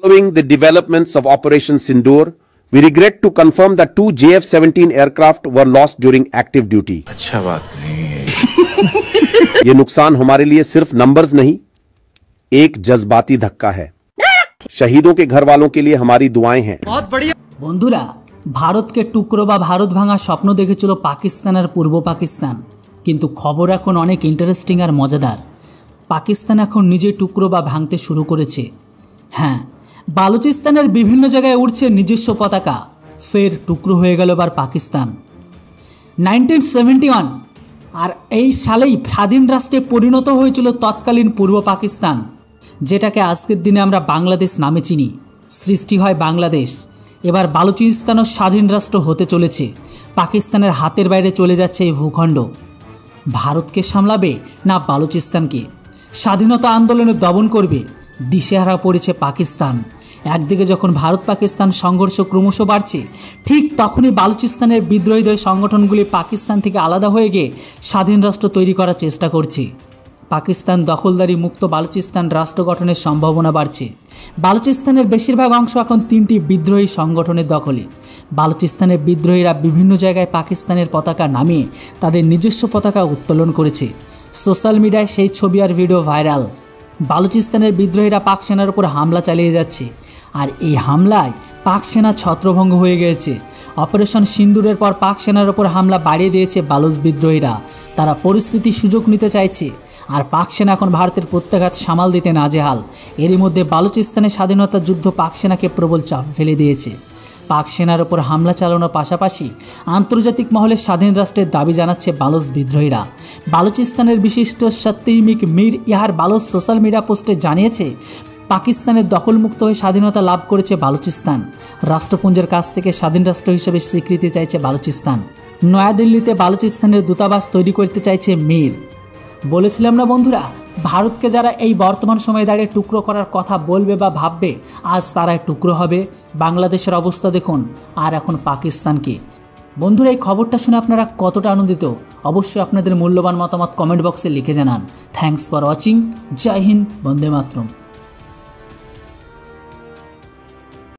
Following the developments of Operation Sindoor, we regret to confirm that 2 JF-17 aircraft were lost during active duty. अच्छा बात नहीं है। ये नुकसान हमारे लिए सिर्फ नंबर्स नहीं, एक जज्बाती धक्का है। शहीदों के घर वालों के लिए हमारी दुआएं हैं। बहुत बढ़िया। বন্ধুরা, ভারতকে টুকরো বা ভারত ভাঙা স্বপ্ন দেখেছিল পাকিস্তান আর পূর্ব পাকিস্তান, কিন্তু খবর এখন অনেক ইন্টারেস্টিং আর মজাদার। পাকিস্তান এখন নিজে টুকরো বা ভাঙতে শুরু করেছে। হ্যাঁ, বালুচিস্তানের বিভিন্ন জায়গায় উড়ছে নিজস্ব পতাকা। ফের টুকরো হয়ে গেল এবার পাকিস্তান। 1971 আর এই সালেই স্বাধীন রাষ্ট্রে পরিণত হয়েছিল তৎকালীন পূর্ব পাকিস্তান, যেটাকে আজকের দিনে আমরা বাংলাদেশ নামে চিনি। সৃষ্টি হয় বাংলাদেশ। এবার বালুচিস্তানও স্বাধীন রাষ্ট্র হতে চলেছে। পাকিস্তানের হাতের বাইরে চলে যাচ্ছে এই ভূখণ্ড। ভারতকে সামলাবে না বালুচিস্তানকে? স্বাধীনতা আন্দোলনে দমন করবে? দিশেহারা পড়েছে পাকিস্তান। একদিকে যখন ভারত পাকিস্তান সংঘর্ষ ক্রমশ বাড়ছে, ঠিক তখনই বালুচিস্তানের বিদ্রোহীদের সংগঠনগুলি পাকিস্তান থেকে আলাদা হয়ে গিয়ে স্বাধীন রাষ্ট্র তৈরি করার চেষ্টা করছে। পাকিস্তান দখলদারি মুক্ত বালুচিস্তান রাষ্ট্র গঠনের সম্ভাবনা বাড়ছে। বালুচিস্তানের বেশিরভাগ অংশ এখন 3টি বিদ্রোহী সংগঠনের দখলে। বালুচিস্তানের বিদ্রোহীরা বিভিন্ন জায়গায় পাকিস্তানের পতাকা নামিয়ে তাদের নিজস্ব পতাকা উত্তোলন করেছে। সোশ্যাল মিডিয়ায় সেই ছবি আর ভিডিও ভাইরাল। বালুচিস্তানের বিদ্রোহীরা পাক সেনার উপর হামলা চালিয়ে যাচ্ছে, আর এই হামলায় পাক সেনা ছত্রভঙ্গ হয়ে গিয়েছে। অপারেশন সিন্দুরের পর পাক সেনার উপর হামলা বাড়িয়ে দিয়েছে বালুচ বিদ্রোহীরা। তারা পরিস্থিতির সুযোগ নিতে চাইছে, আর পাক সেনা এখন ভারতের প্রত্যাঘাত সামাল দিতে নাজেহাল। এরই মধ্যে বালুচিস্তানের স্বাধীনতা যুদ্ধ পাক সেনাকে প্রবল চাপে ফেলে দিয়েছে। পাক সেনার ওপর হামলা চালানোর পাশাপাশি আন্তর্জাতিক মহলে স্বাধীন রাষ্ট্রের দাবি জানাচ্ছে বালুচ বিদ্রোহীরা। বালুচিস্তানের বিশিষ্ট সত্যিমিক মীর ইহার বালুচ সোশ্যাল মিডিয়া পোস্টে জানিয়েছে, পাকিস্তানের দখলমুক্ত হয়ে স্বাধীনতা লাভ করেছে বালুচিস্তান। রাষ্ট্রপুঞ্জের কাছ থেকে স্বাধীন রাষ্ট্র হিসেবে স্বীকৃতি চাইছে বালুচিস্তান। নয়াদিল্লিতে বালুচিস্তানের দূতাবাস তৈরি করতে চাইছে মীর। বলেছিলাম না বন্ধুরা, ভারতকে যারা এই বর্তমান সময়ে দাঁড়িয়ে টুকরো করার কথা বলবে বা ভাববে, আজ তারাই টুকরো হবে। বাংলাদেশের অবস্থা দেখুন, আর এখন পাকিস্তানকে। বন্ধুরা, এই খবরটা শুনে আপনারা কতটা আনন্দিত অবশ্যই আপনাদের মূল্যবান মতামত কমেন্ট বক্সে লিখে জানান। Thanks for watching. জয় হিন্দ, বন্দে মাতরম।